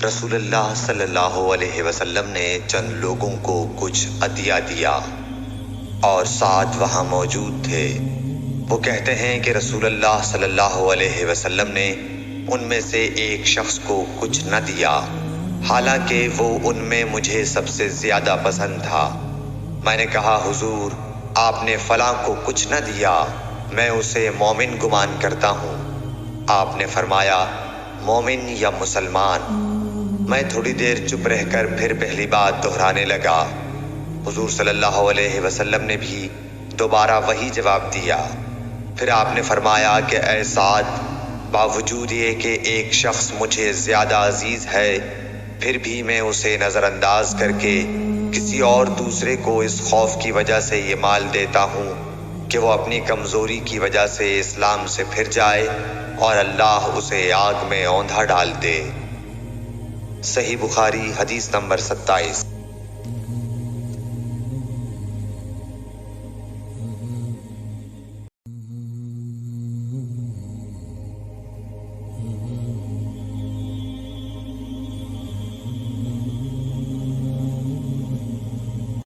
رسول اللہ صلی اللہ علیہ وسلم نے چند لوگوں کو کچھ عطیہ دیا اور ساتھ وہاں موجود تھے۔ وہ کہتے ہیں کہ رسول اللہ صلی اللہ علیہ وسلم نے ان میں سے ایک شخص کو کچھ نہ دیا، حالانکہ وہ ان میں مجھے سب سے زیادہ پسند تھا۔ میں نے کہا حضور، آپ نے فلاں کو کچھ نہ دیا، میں اسے مومن گمان کرتا ہوں۔ آپ نے فرمایا مومن یا مسلمان؟ میں تھوڑی دیر چپ رہ کر پھر پہلی بات دہرانے لگا۔ حضور صلی اللہ علیہ وسلم نے بھی دوبارہ وہی جواب دیا۔ پھر آپ نے فرمایا کہ اے سعد، باوجود یہ کہ ایک شخص مجھے زیادہ عزیز ہے، پھر بھی میں اسے نظر انداز کر کے کسی اور دوسرے کو اس خوف کی وجہ سے یہ مال دیتا ہوں کہ وہ اپنی کمزوری کی وجہ سے اسلام سے پھر جائے اور اللہ اسے آگ میں اوندھا ڈال دے۔ صحیح بخاری حدیث نمبر 27۔